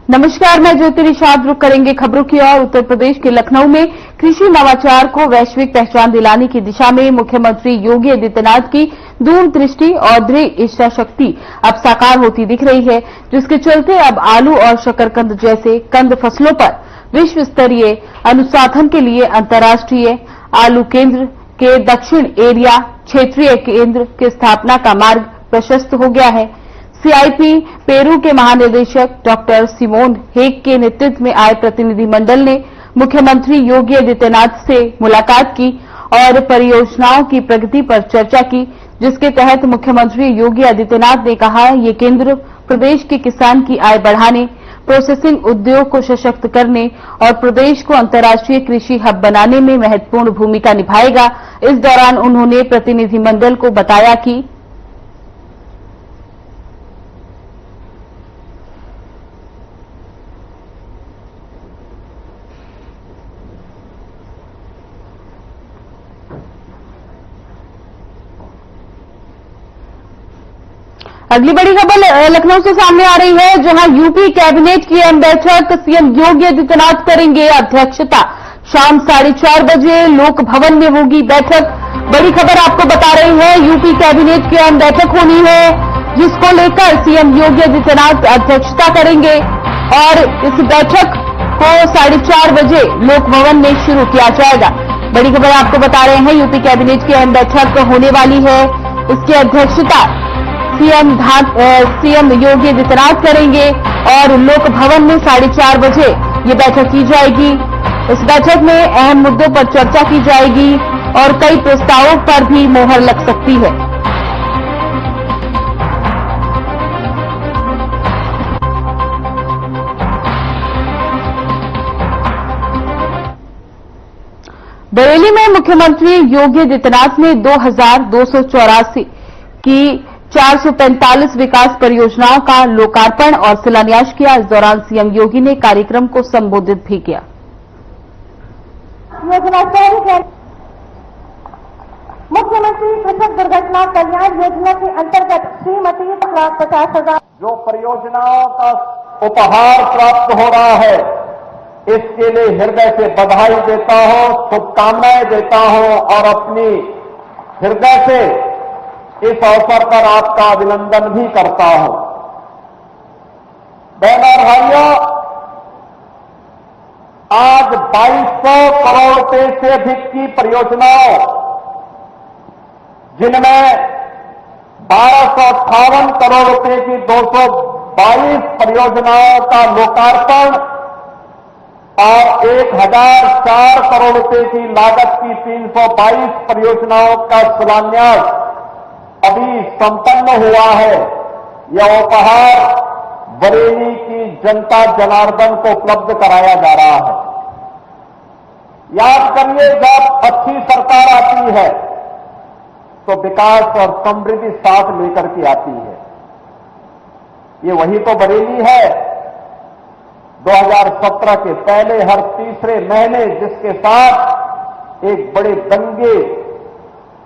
नमस्कार, मैं ज्योति निषाद। रुक करेंगे खबरों की ओर। उत्तर प्रदेश के लखनऊ में कृषि नवाचार को वैश्विक पहचान दिलाने की दिशा में मुख्यमंत्री योगी आदित्यनाथ की दूरदृष्टि और दृढ़ इच्छा शक्ति अब साकार होती दिख रही है, जिसके चलते अब आलू और शकरकंद जैसे कंद फसलों पर विश्व स्तरीय अनुसंधान के लिए अंतर्राष्ट्रीय आलू केंद्र के दक्षिण एरिया क्षेत्रीय केंद्र की स्थापना का मार्ग प्रशस्त हो गया है। सीआईपी पेरू के महानिदेशक डॉक्टर सिमोन हेग के नेतृत्व में आए प्रतिनिधिमंडल ने मुख्यमंत्री योगी आदित्यनाथ से मुलाकात की और परियोजनाओं की प्रगति पर चर्चा की, जिसके तहत मुख्यमंत्री योगी आदित्यनाथ ने कहा, ये केंद्र प्रदेश के किसान की आय बढ़ाने, प्रोसेसिंग उद्योग को सशक्त करने और प्रदेश को अंतर्राष्ट्रीय कृषि हब बनाने में महत्वपूर्ण भूमिका निभाएगा। इस दौरान उन्होंने प्रतिनिधिमंडल को बताया कि अगली बड़ी खबर लखनऊ से सामने आ रही है, जहां यूपी कैबिनेट की अहम बैठक सीएम योगी आदित्यनाथ करेंगे अध्यक्षता। शाम 4:30 बजे लोक भवन में होगी बैठक। बड़ी खबर आपको बता रही है, यूपी कैबिनेट की अहम बैठक होनी है, जिसको लेकर सीएम योगी आदित्यनाथ अध्यक्षता करेंगे और इस बैठक को 4:30 बजे लोक भवन में शुरू किया जाएगा। बड़ी खबर आपको बता रहे हैं, यूपी कैबिनेट की अहम बैठक होने वाली है। इसकी अध्यक्षता सीएम योगी आदित्यनाथ करेंगे और लोक भवन में 4:30 बजे ये बैठक की जाएगी। इस बैठक में अहम मुद्दों पर चर्चा की जाएगी और कई प्रस्तावों पर भी मोहर लग सकती है। बरेली में मुख्यमंत्री योगी आदित्यनाथ ने 2284 की 445 विकास परियोजनाओं का लोकार्पण और शिलान्यास किया। इस दौरान सीएम योगी ने कार्यक्रम को संबोधित भी किया। मुख्यमंत्री कृषक दुर्घटना कल्याण योजना के अंतर्गत श्रीमती 50,000 जो परियोजनाओं का उपहार प्राप्त हो रहा है, इसके लिए हृदय से बधाई देता हूं, शुभकामनाएं देता हूं और अपनी हृदय से इस अवसर पर आपका अभिनंदन भी करता हूं। बहनों और भाइयों, आज 2200 करोड़ रुपए से अधिक की परियोजनाओं, जिनमें 1258 करोड़ रुपए की 222 परियोजनाओं का लोकार्पण और 1004 करोड़ रुपए की लागत की 322 परियोजनाओं का शिलान्यास अभी संपन्न हुआ है। यह उपहार बरेली की जनता जनार्दन को उपलब्ध कराया जा रहा है। याद करिए, जब अच्छी सरकार आती है तो विकास और समृद्धि साथ लेकर के आती है। ये वही तो बरेली है 2017 के पहले हर तीसरे महीने जिसके साथ एक बड़े दंगे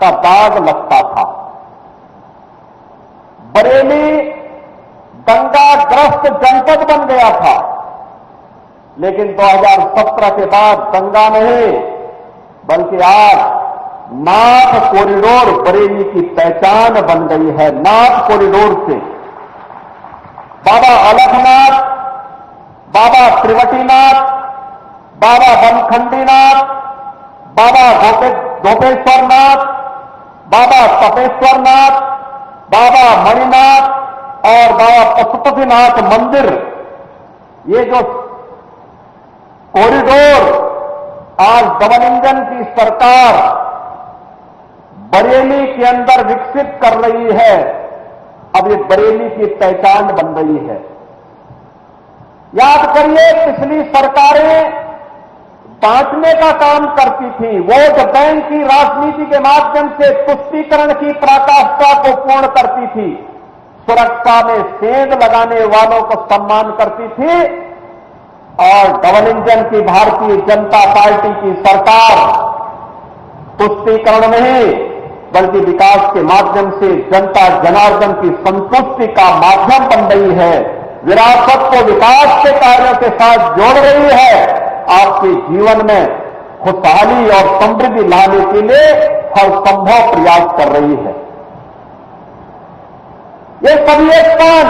का दाग लगता था। बरेली दंगाग्रस्त जनपद बन गया था, लेकिन 2017 के बाद दंगा नहीं, बल्कि आज नाथ कॉरिडोर बरेली की पहचान बन गई है। नाथ कॉरिडोर से बाबा अलखनाथ, बाबा त्रिवटीनाथ, बाबा बनखंडीनाथ, बाबा गोपेश्वरनाथ, बाबा तपेश्वरनाथ, बाबा मणिनाथ और बाबा पशुपतिनाथ मंदिर, ये जो कॉरिडोर आज डबल इंजन की सरकार बरेली के अंदर विकसित कर रही है, अब ये बरेली की पहचान बन रही है। याद करिए, पिछली सरकारें बांटने का काम करती थी, वोट बैंक की राजनीति के माध्यम से तुष्टीकरण की पराकाष्ठा को पूर्ण करती थी, सुरक्षा में सेंध लगाने वालों को सम्मान करती थी और डबल इंजन की भारतीय जनता पार्टी की सरकार तुष्टीकरण नहीं बल्कि विकास के माध्यम से जनता जनार्दन की संतुष्टि का माध्यम बन रही है। विरासत को विकास के कार्यों के साथ जोड़ रही है, आपके जीवन में खुशहाली और समृद्धि लाने के लिए हर संभव प्रयास कर रही है। ये सभी स्थान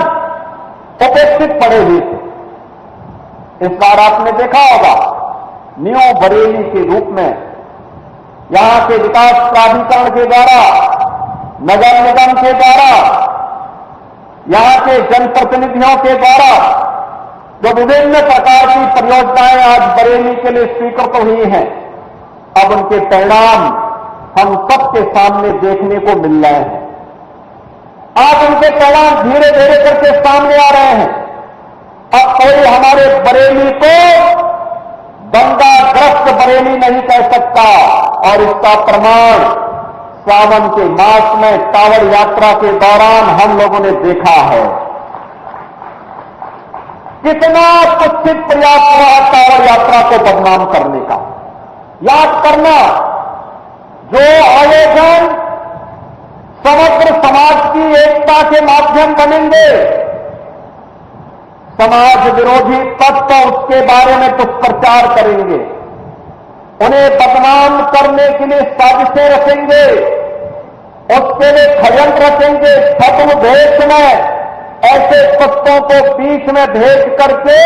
उपेक्षित पड़े हुए थे। इस बार आपने देखा होगा, न्यू बरेली के रूप में यहां के विकास प्राधिकरण के द्वारा, नगर निगम के द्वारा, यहां के जनप्रतिनिधियों के द्वारा जो विभिन्न प्रकार की परियोजनाएं आज बरेली के लिए स्वीकृत हुई हैं, अब उनके परिणाम हम सबके सामने देखने को मिल रहे हैं। आज उनके परिणाम धीरे धीरे करके सामने आ रहे हैं। अब कोई हमारे बरेली को दंगाग्रस्त बरेली नहीं कह सकता, और इसका प्रमाण सावन के मास में कांवड़ यात्रा के दौरान हम लोगों ने देखा है। कितना कुत्सित प्रयास हुआ कांवड़ यात्रा को बदनाम करने का। याद करना, जो आयोजन समग्र समाज की एकता के माध्यम बनेंगे, समाज विरोधी तत्व उसके बारे में दुष्प्रचार करेंगे, उन्हें बदनाम करने के लिए साजिशें रखेंगे, उसके लिए षड्यंत्र रखेंगे, छद्म भेष में ऐसे तत्वों को बीच में भेज करके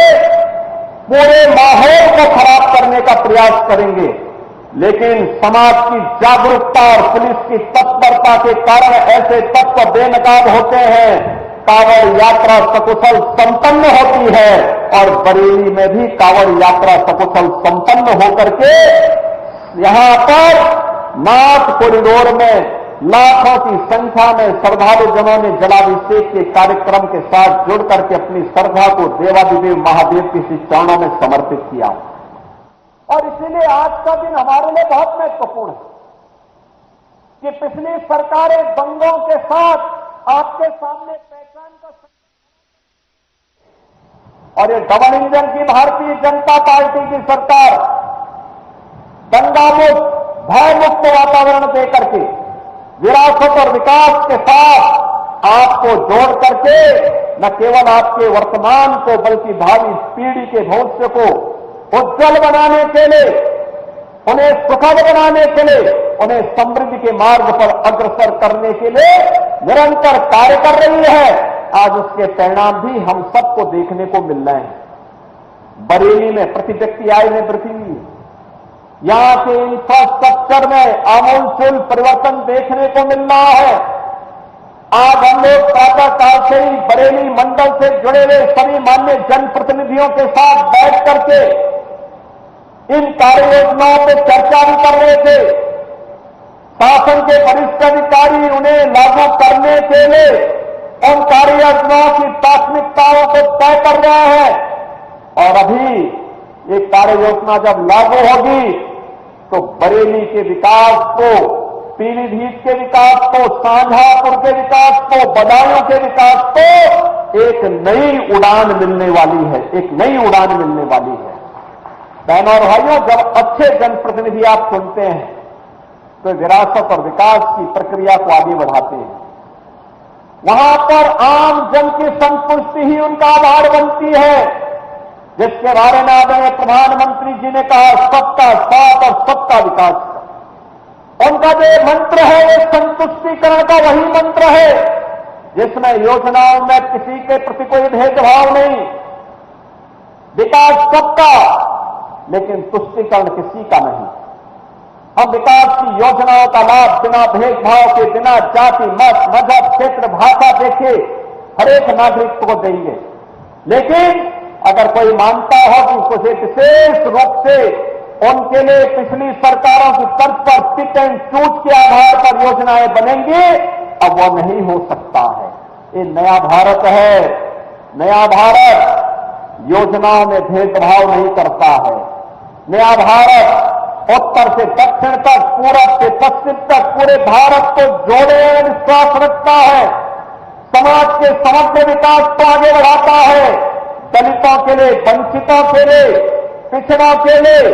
पूरे माहौल को खराब करने का प्रयास करेंगे। लेकिन समाज की जागरूकता और पुलिस की तत्परता के कारण ऐसे तत्व बेनकाब होते हैं, कांवड़ यात्रा सकुशल संपन्न होती है, और बरेली में भी कांवड़ यात्रा सकुशल संपन्न होकर के यहां पर नाथ कॉरिडोर में लाखों की संख्या में श्रद्धालुजनों ने जलाभिषेक के कार्यक्रम के साथ जुड़ करके अपनी श्रद्धा को देवादिदेव महादेव के श्री चरणों में समर्पित किया। और इसीलिए आज का दिन हमारे लिए बहुत महत्वपूर्ण है कि पिछली सरकारें दंगों के साथ आपके सामने पहचान का, और ये डबल इंजन की भारतीय जनता पार्टी की सरकार दंगामुक्त, भयमुक्त वातावरण देकर के विरासत और विकास के साथ आपको जोड़ करके न केवल आपके वर्तमान को बल्कि भावी पीढ़ी के भविष्य को उज्जवल बनाने के लिए, उन्हें सुखद बनाने के लिए, उन्हें समृद्धि के मार्ग पर अग्रसर करने के लिए निरंतर कार्य कर रही है। आज उसके परिणाम भी हम सबको देखने को मिल रहे हैं। बरेली में प्रति व्यक्ति आय में वृद्धि हुई, यहां के इंफ्रास्ट्रक्चर में आमूलचूल परिवर्तन देखने को मिल रहा है। आज हम लोग प्रातःकाल से ही बरेली मंडल से जुड़े हुए सभी मान्य जनप्रतिनिधियों के साथ बैठ करके इन कार्य योजनाओं पर चर्चा भी कर रहे थे। शासन के वरिष्ठ अधिकारी उन्हें लागू करने के लिए उन कार्य योजनाओं की प्राथमिकताओं को तय कर रहे हैं। और अभी ये कार्य योजना जब लागू होगी तो बरेली के विकास को, पीलीभीत के विकास को, शाहजहांपुर के विकास को, बदायूं के विकास को एक नई उड़ान मिलने वाली है, एक नई उड़ान मिलने वाली है। बहनों और भाइयों, जब अच्छे जनप्रतिनिधि आप सुनते हैं तो विरासत और विकास की प्रक्रिया को आगे बढ़ाते हैं। वहां पर आम जन की संतुष्टि ही उनका आधार बनती है, जिसके बारे में आदरणीय प्रधानमंत्री जी ने कहा, सबका साथ और सबका विकास। उनका जो मंत्र है वो संतुष्टिकरण का वही मंत्र है जिसमें योजनाओं में किसी के प्रति कोई भेदभाव नहीं, विकास सबका लेकिन तुष्टिकरण किसी का नहीं। हम विकास की योजनाओं का लाभ बिना भेदभाव के, बिना जाति, मत, मजहब, क्षेत्र, भाषा देखे हर एक नागरिक को देंगे। लेकिन अगर कोई मानता हो कि कुछ एक विशेष रूप से उनके लिए पिछली सरकारों की तर्ज पर पिक एंड चूज के आधार पर योजनाएं बनेंगी, अब वो नहीं हो सकता है। ये नया भारत है। नया भारत योजनाओं में भेदभाव नहीं करता है। नया भारत उत्तर से दक्षिण तक, पूरब से पश्चिम तक पूरे भारत को जोड़े हुए विश्वास रखता है। समाज के समग्र विकास को आगे बढ़ाता है। दलितों के लिए, वंचितों के लिए, पिछड़ों के लिए,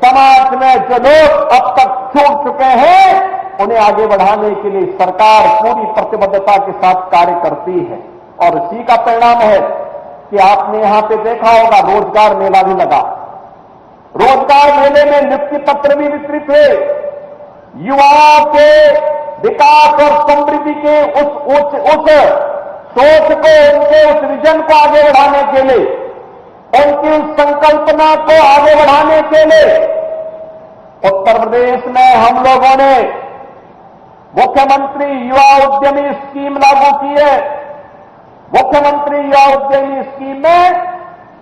समाज में जो लोग अब तक छूट चुके हैं उन्हें आगे बढ़ाने के लिए सरकार पूरी प्रतिबद्धता के साथ कार्य करती है। और इसी का परिणाम है कि आपने यहां पे देखा होगा रोजगार मेला भी लगा। रोजगार मेले में नियुक्ति पत्र भी वितरित हुए। युवाओं के विकास और समृद्धि के उस सोच को, उनके उस विजन को आगे बढ़ाने के लिए, उनकी उस संकल्पना को आगे बढ़ाने के लिए उत्तर प्रदेश में हम लोगों ने मुख्यमंत्री युवा उद्यमी स्कीम लागू की है। मुख्यमंत्री युवा उद्यमी स्कीम में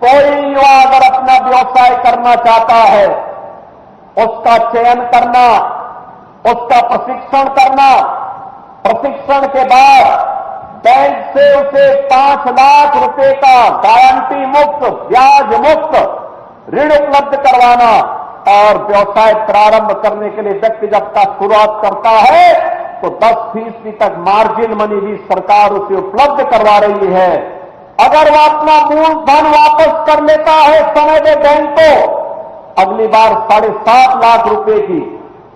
कोई युवा अगर अपना व्यवसाय करना चाहता है, उसका चयन करना, उसका प्रशिक्षण करना, प्रशिक्षण के बाद बैंक से उसे 5 लाख रुपए का गारंटी मुक्त, ब्याज मुक्त ऋण उपलब्ध करवाना और व्यवसाय प्रारंभ करने के लिए व्यक्ति जब का शुरुआत करता है तो 10% तक मार्जिन मनी भी सरकार उसे उपलब्ध करवा रही है। अगर वह अपना मूलधन वापस कर लेता है समय में बैंक को, अगली बार 7.5 लाख रुपए की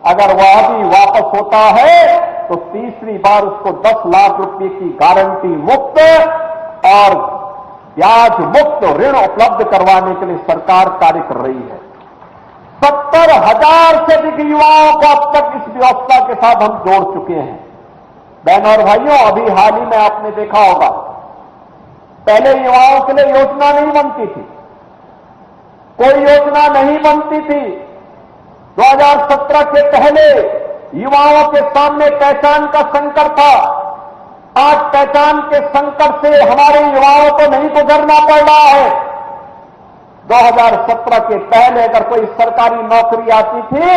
अगर वह भी वापस होता है तो तीसरी बार उसको 10 लाख रुपए की गारंटी मुक्त और ब्याज मुक्त ऋण उपलब्ध करवाने के लिए सरकार कार्य कर रही है। 70,000 से अधिक युवाओं को अब तक इस व्यवस्था के साथ हम जोड़ चुके हैं। बहनों और भाइयों, अभी हाल ही में आपने देखा होगा, पहले युवाओं के लिए योजना नहीं बनती थी, कोई योजना नहीं बनती थी। 2017 के पहले युवाओं के सामने पहचान का संकट था। आज पहचान के संकट से हमारे युवाओं को नहीं गुजरना पड़ रहा है। 2017 के पहले अगर कोई सरकारी नौकरी आती थी,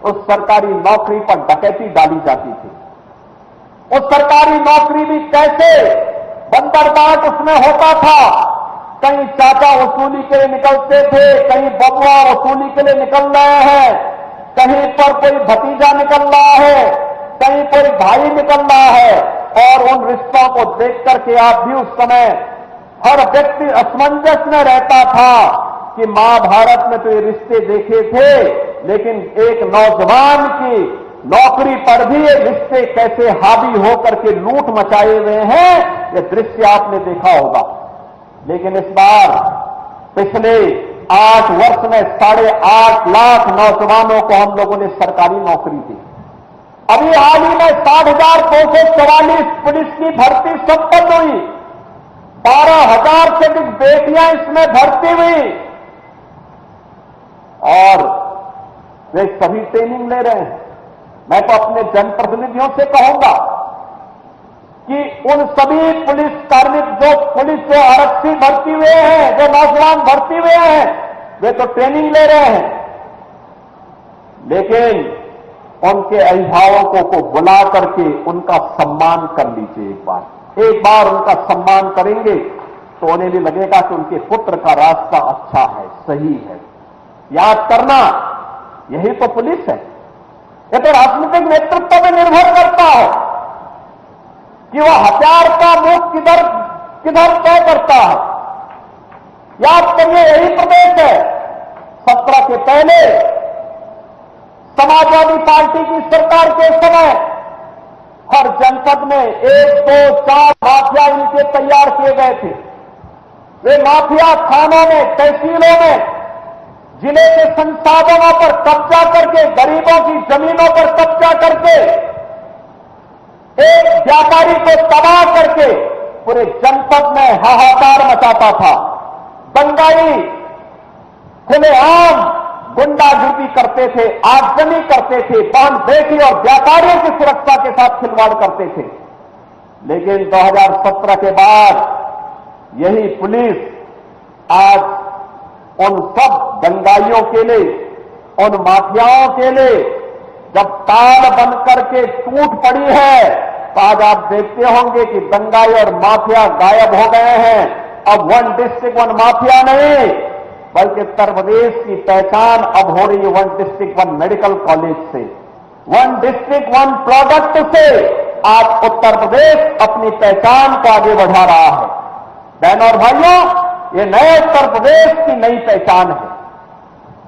उस सरकारी नौकरी पर डकैती डाली जाती थी। उस सरकारी नौकरी भी कैसे बंदरबाट उसमें होता था। कहीं चाचा वसूली के लिए निकलते थे, कहीं बबुआ वसूली के लिए निकल रहे हैं, कहीं पर कोई भतीजा निकल रहा है, कहीं कोई भाई निकल रहा है। और उन रिश्तों को देख करके आप भी उस समय हर व्यक्ति असमंजस में रहता था कि महाभारत में तो ये रिश्ते देखे थे, लेकिन एक नौजवान की नौकरी पर भी ये रिश्ते कैसे हावी होकर के लूट मचाए हुए हैं, ये दृश्य आपने देखा होगा। लेकिन इस बार पिछले 8 वर्ष में 8.5 लाख नौजवानों को हम लोगों ने सरकारी नौकरी दी। अभी हाल ही में 60,244 पुलिस की भर्ती संपन्न हुई। 12,000 से अधिक बेटियां इसमें भर्ती हुई और वे सभी ट्रेनिंग ले रहे हैं। मैं तो अपने जनप्रतिनिधियों से कहूंगा कि उन सभी पुलिस कार्मिक जो आरक्षी भर्ती हुए हैं, जो नौजवान भर्ती हुए हैं, वे तो ट्रेनिंग ले रहे हैं, लेकिन उनके अभिभावकों को बुला करके उनका सम्मान कर लीजिए। एक बार उनका सम्मान करेंगे तो उन्हें भी लगेगा कि उनके पुत्र का रास्ता अच्छा है, सही है। याद करना, यही तो पुलिस है। ये तो राजनीतिक नेतृत्व में निर्भर करता है कि वह हथियार का मुख किधर तय करता है। याद करिए, यही प्रदेश है। 17 के पहले समाजवादी पार्टी की सरकार के समय हर जनपद में 1, 2, 4 माफिया इनके तैयार किए गए थे। वे माफिया थानों में, तहसीलों में जिले के संसाधनों पर कब्जा करके, गरीबों की जमीनों पर कब्जा करके, एक व्यापारी को तबाह करके पूरे जनपद में हाहाकार मचाता था। दंगाई खुलेआम गुंडागर्दी करते थे, आगजनी करते थे, बहन बेटी और व्यापारियों की सुरक्षा के साथ खिलवाड़ करते थे। लेकिन 2017 के बाद यही पुलिस आज उन सब दंगाइयों के लिए, उन माफियाओं के लिए जब ताल बन करके टूट पड़ी है, तो आज आप देखते होंगे कि दंगाई और माफिया गायब हो गए हैं। अब 1 डिस्ट्रिक्ट 1 माफिया नहीं, बल्कि उत्तर प्रदेश की पहचान अब हो रही है 1 डिस्ट्रिक्ट 1 मेडिकल कॉलेज से, 1 डिस्ट्रिक्ट 1 प्रोडक्ट से। आज उत्तर प्रदेश अपनी पहचान को आगे बढ़ा रहा है। बहनों और भाइयों, ये नए उत्तर प्रदेश की नई पहचान है,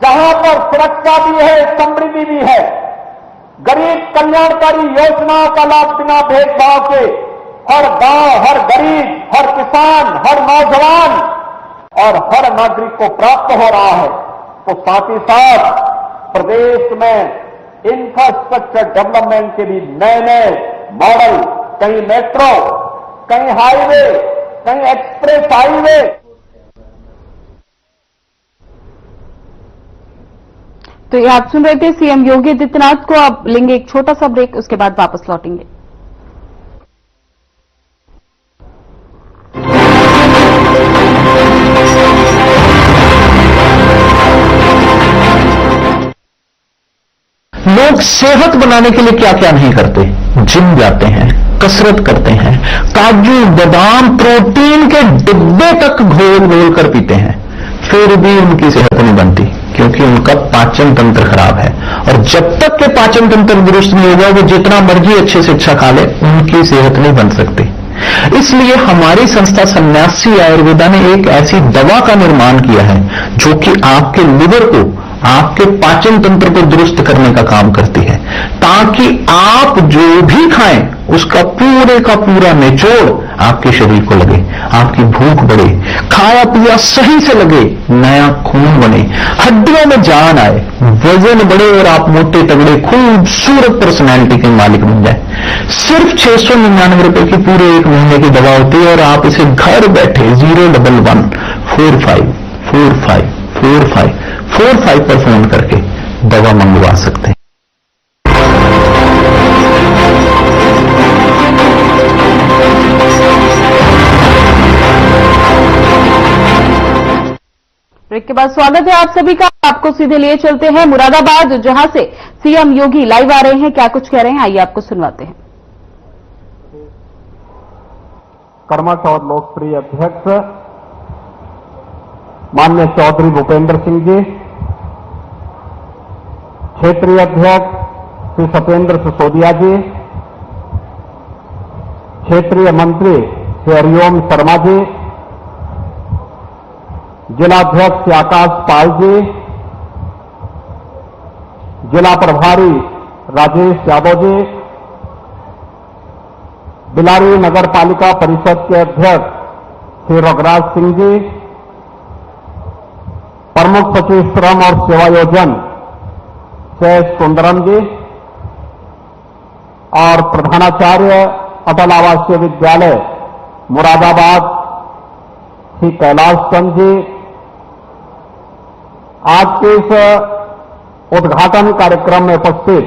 जहां पर सुरक्षा भी है, समृद्धि भी है, गरीब कल्याणकारी योजनाओं का लाभ बिना भेदभाव के हर गांव, हर गरीब, हर किसान, हर नौजवान और हर नागरिक को प्राप्त हो रहा है, तो साथ ही साथ प्रदेश में इंफ्रास्ट्रक्चर डेवलपमेंट के भी नए नए मॉडल, कहीं मेट्रो, कहीं हाईवे, कहीं एक्सप्रेस हाईवे। तो ये आप सुन रहे थे सीएम योगी आदित्यनाथ को। अब लेंगे एक छोटा सा ब्रेक, उसके बाद वापस लौटेंगे। लोग सेहत बनाने के लिए क्या क्या नहीं करते। जिम जाते हैं, कसरत करते हैं, काजू बादाम प्रोटीन के डिब्बे तक घोल घोल कर पीते हैं, फिर भी उनकी सेहत नहीं बनती, क्योंकि उनका पाचन तंत्र खराब है। और जब तक के पाचन तंत्र दुरुस्त नहीं होगा, वो जितना मर्जी अच्छे से अच्छा खा ले, उनकी सेहत नहीं बन सकती। इसलिए हमारी संस्था सन्यासी आयुर्वेदा ने एक ऐसी दवा का निर्माण किया है जो कि आपके लिवर को, आपके पाचन तंत्र को दुरुस्त करने का काम करती है, ताकि आप जो भी खाएं उसका पूरे का पूरा निचोड़ आपके शरीर को लगे, आपकी भूख बढ़े, खाया पिया सही से लगे, नया खून बने, हड्डियों में जान आए, वजन बढ़े और आप मोटे तगड़े खूबसूरत पर्सनैलिटी के मालिक बन जाए। सिर्फ 699 रुपए की पूरे एक महीने की दवा होती है और आप इसे घर बैठे 01145454545 पर फोन करके दवा मंगवा सकते हैं। ब्रेक के बाद स्वागत है आप सभी का। आपको सीधे लिए चलते हैं मुरादाबाद, जहां से सीएम योगी लाइव आ रहे हैं। क्या कुछ कह रहे हैं, आइए आपको सुनवाते हैं। कर्मठ और लोकप्रिय अध्यक्ष माननीय चौधरी भूपेंद्र सिंह जी, क्षेत्रीय अध्यक्ष श्री सत्येंद्र सिसोदिया जी, क्षेत्रीय मंत्री श्री हरिओम शर्मा जी, जिलाध्यक्ष श्री आकाश पाल जी, जिला प्रभारी राजेश यादव जी, बिलारी नगर पालिका परिषद के अध्यक्ष श्री रघुराज सिंह जी, प्रमुख सचिव श्रम और सेवा योजन शेष सुंदरम जी और प्रधानाचार्य अटल आवासीय विद्यालय मुरादाबाद श्री कैलाश चंद जी, आज के इस उद्घाटन कार्यक्रम में उपस्थित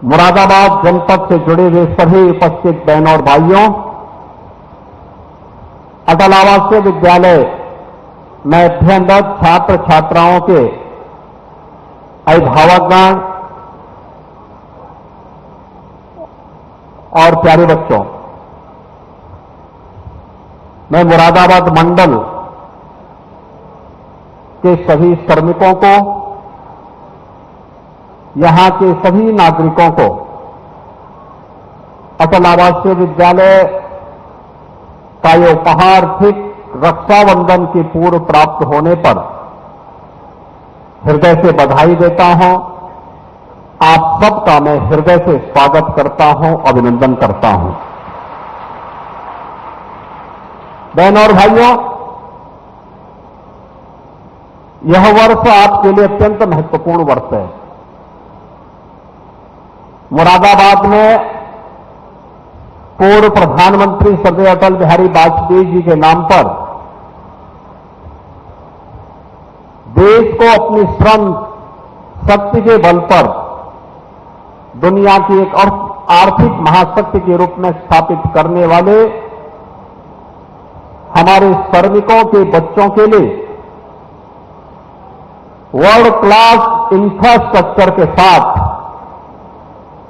मुरादाबाद जनपद से जुड़े हुए सभी उपस्थित बहनों और भाइयों, अटल आवासीय विद्यालय में अध्ययनरत छात्र छात्राओं के अभिभावकगण और प्यारे बच्चों, मैं मुरादाबाद मंडल के सभी श्रमिकों को, यहां के सभी नागरिकों को अटल आवासीय विद्यालय का ये उपहार ठीक रक्षाबंधन की पूर्व प्राप्त होने पर हृदय से बधाई देता हूं। आप सबका मैं हृदय से स्वागत करता हूं, अभिनंदन करता हूं। बहनों और भाइयों, यह वर्ष आपके लिए अत्यंत महत्वपूर्ण वर्ष है। मुरादाबाद में पूर्व प्रधानमंत्री स्वर्गीय अटल बिहारी वाजपेयी जी के नाम पर देश को अपनी श्रम शक्ति के बल पर दुनिया की एक आर्थिक महाशक्ति के रूप में स्थापित करने वाले हमारे श्रमिकों के बच्चों के लिए वर्ल्ड क्लास इंफ्रास्ट्रक्चर के साथ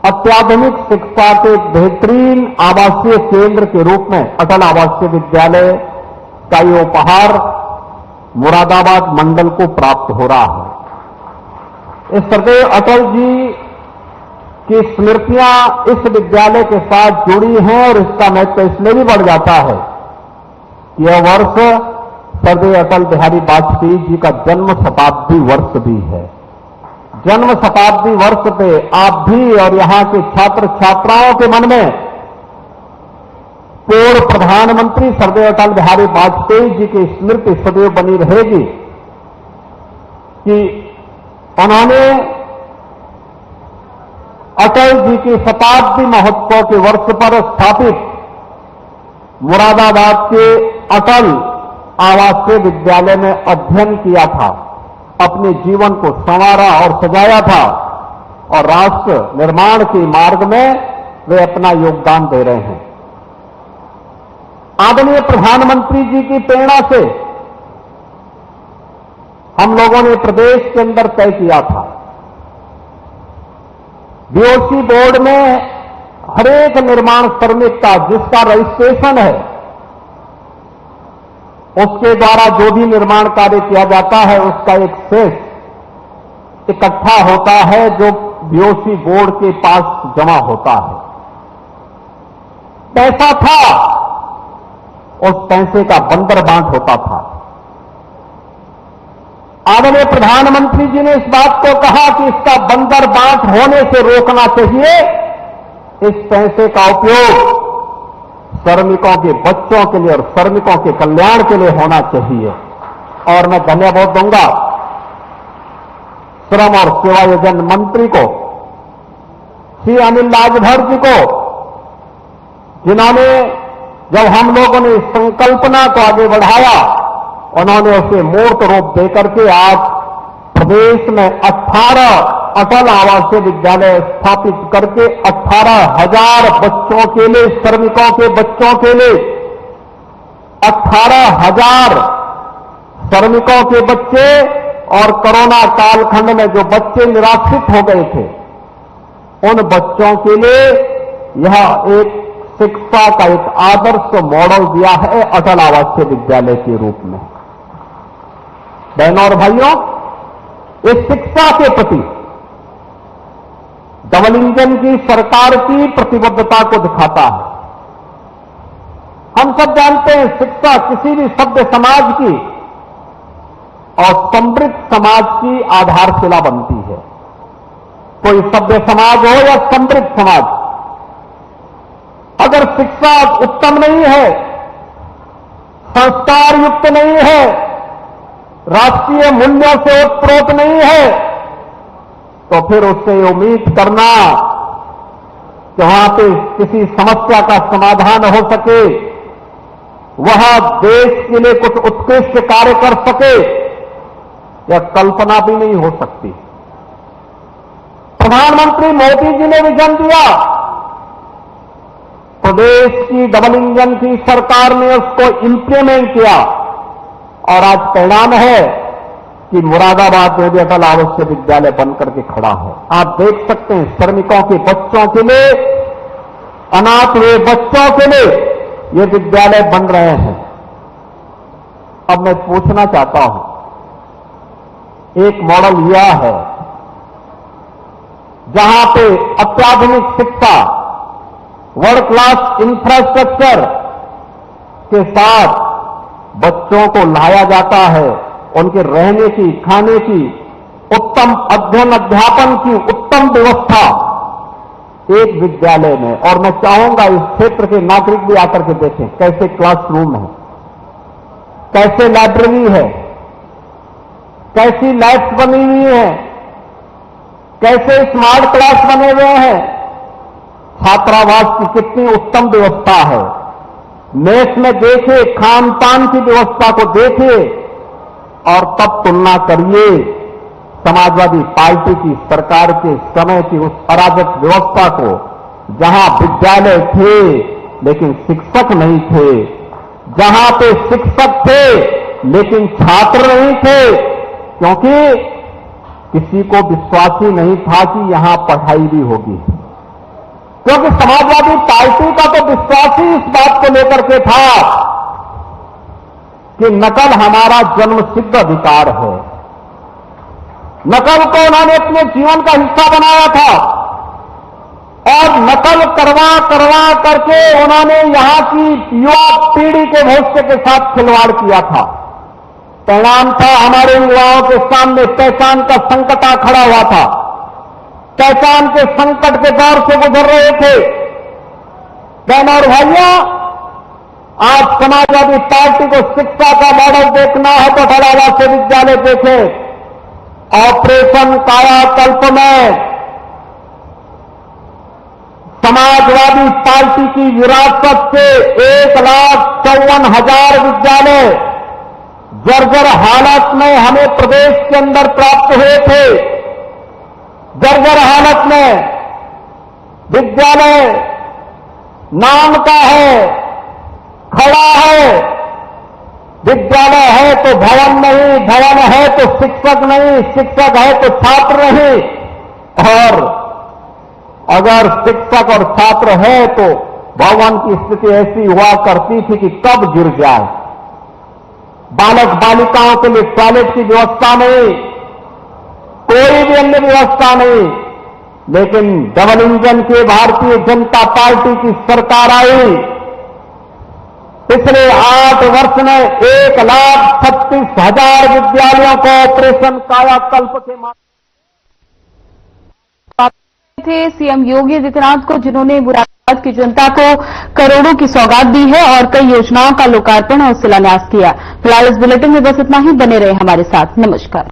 अत्याधुनिक शिक्षा के एक बेहतरीन आवासीय केंद्र के रूप में अटल आवासीय विद्यालय का ये उपहार मुरादाबाद मंडल को प्राप्त हो रहा है। इस स्वर्गीय अटल जी की स्मृतियां इस विद्यालय के साथ जुड़ी हैं और इसका महत्व इसलिए भी बढ़ जाता है कि यह वर्ष स्वर्गीय अटल बिहारी वाजपेयी जी का जन्म शताब्दी वर्ष भी है। जन्म शताब्दी वर्ष पे आप भी और यहां के छात्र छात्राओं के मन में पूर्व प्रधानमंत्री स्वर्गीय अटल बिहारी वाजपेयी जी की स्मृति सदैव बनी रहेगी कि उन्होंने अटल जी की शताब्दी महोत्सव के वर्ष पर स्थापित मुरादाबाद के अटल आवासीय विद्यालय में अध्ययन किया था, अपने जीवन को संवारा और सजाया था और राष्ट्र निर्माण के मार्ग में वे अपना योगदान दे रहे हैं। आदरणीय प्रधानमंत्री जी की प्रेरणा से हम लोगों ने प्रदेश के अंदर तय किया था, बीओसी बोर्ड में हरेक निर्माण श्रमिक का जिसका रजिस्ट्रेशन है उसके द्वारा जो भी निर्माण कार्य किया जाता है उसका एक शेष इकट्ठा होता है जो बीओसी बोर्ड के पास जमा होता है। पैसा था, उस पैसे का बंदर बांट होता था। आदरणीय प्रधानमंत्री जी ने इस बात को कहा कि इसका बंदर बांट होने से रोकना चाहिए, इस पैसे का उपयोग श्रमिकों के बच्चों के लिए और श्रमिकों के कल्याण के लिए होना चाहिए। और मैं धन्यवाद दूंगा श्रम और सेवायोजन मंत्री को, श्री अनिल राजभर जी को, जिन्होंने जब हम लोगों ने इस संकल्पना को आगे बढ़ाया उन्होंने उसे मूर्त रूप देकर के आज प्रदेश में 18 अटल आवासीय विद्यालय स्थापित करके 18,000 बच्चों के लिए, श्रमिकों के बच्चों के लिए 18,000 श्रमिकों के बच्चे और कोरोना कालखंड में जो बच्चे निराश्रित हो गए थे उन बच्चों के लिए यह एक शिक्षा का एक आदर्श मॉडल दिया है अटल आवासीय विद्यालय के रूप में। बहनों और भाइयों, इस शिक्षा के प्रति डबल इंजन की सरकार की प्रतिबद्धता को दिखाता है। हम सब जानते हैं शिक्षा किसी भी सभ्य समाज की और समृद्ध समाज की आधारशिला बनती है। कोई सभ्य समाज हो या समृद्ध समाज, अगर शिक्षा उत्तम नहीं है, संस्कार युक्त नहीं है, राष्ट्रीय मूल्यों से ओतप्रोत नहीं है, तो फिर उससे उम्मीद करना कि वहां पे किसी समस्या का समाधान हो सके, वह देश के लिए कुछ उत्कृष्ट कार्य कर सके, यह कल्पना भी नहीं हो सकती। प्रधानमंत्री मोदी जी ने विजन दिया, प्रदेश की डबल इंजन की सरकार ने उसको इंप्लीमेंट किया और आज परिणाम है कि मुरादाबाद में भी अटल आवासीय विद्यालय बनकर के खड़ा है। आप देख सकते हैं श्रमिकों के बच्चों के लिए, अनाथ हुए बच्चों के लिए ये विद्यालय बन रहे हैं। अब मैं पूछना चाहता हूं, एक मॉडल यह है जहां पे अत्याधुनिक शिक्षा, वर्ल्ड क्लास इंफ्रास्ट्रक्चर के साथ बच्चों को लाया जाता है, उनके रहने की, खाने की, उत्तम अध्ययन अध्यापन की उत्तम व्यवस्था एक विद्यालय में। और मैं चाहूंगा इस क्षेत्र के नागरिक भी आकर के देखें कैसे क्लासरूम है, कैसे लाइब्रेरी है, कैसी लाइट्स बनी हुई है, कैसे स्मार्ट क्लास बने हुए हैं, छात्रावास की कितनी उत्तम व्यवस्था है। मेस में देखिए, खान पान की व्यवस्था को देखिए और तब तुलना करिए समाजवादी पार्टी की सरकार के समय की उस अराजक व्यवस्था को, जहां विद्यालय थे लेकिन शिक्षक नहीं थे, जहां पे शिक्षक थे लेकिन छात्र नहीं थे, क्योंकि किसी को विश्वास ही नहीं था कि यहां पढ़ाई भी होगी। क्योंकि समाजवादी पार्टी का तो विश्वास ही इस बात को लेकर के था कि नकल हमारा जन्मसिद्ध अधिकार है। नकल को उन्होंने अपने जीवन का हिस्सा बनाया था और नकल करवा करके उन्होंने यहां की युवा पीढ़ी के भविष्य के साथ खिलवाड़ किया था। परिणाम था हमारे युवाओं के सामने पहचान का संकट आ खड़ा हुआ था। पहचान के संकट के दौर से गुजर रहे थे। बहनों और भाइयों, आज समाजवादी पार्टी को शिक्षा का मॉडल देखना है तो फलावा से विद्यालय देखें। ऑपरेशन कायाकल्प में समाजवादी पार्टी की विरासत से 1,54,000 विद्यालय जर्जर हालत में हमें प्रदेश के अंदर प्राप्त हुए थे। जर्जर हालत में विद्यालय नाम का है, खड़ा है। विद्यालय है तो भवन नहीं, भवन है तो शिक्षक नहीं, शिक्षक है तो छात्र नहीं। और अगर शिक्षक और छात्र है तो भवन की स्थिति ऐसी हुआ करती थी कि कब गिर जाए। बालक बालिकाओं के लिए टॉयलेट की व्यवस्था नहीं, कोई भी अन्य व्यवस्था नहीं। लेकिन डबल इंजन के भारतीय जनता पार्टी की सरकार आई। पिछले 8 वर्ष में 1,36,000 विद्यालयों को ऑपरेशन कायाकल्प के माध्यम थे सीएम योगी आदित्यनाथ को, जिन्होंने मुरादाबाद की जनता को करोड़ों की सौगात दी है और कई योजनाओं का लोकार्पण और शिलान्यास किया। फिलहाल इस बुलेटिन में बस इतना ही। बने रहे हमारे साथ। नमस्कार।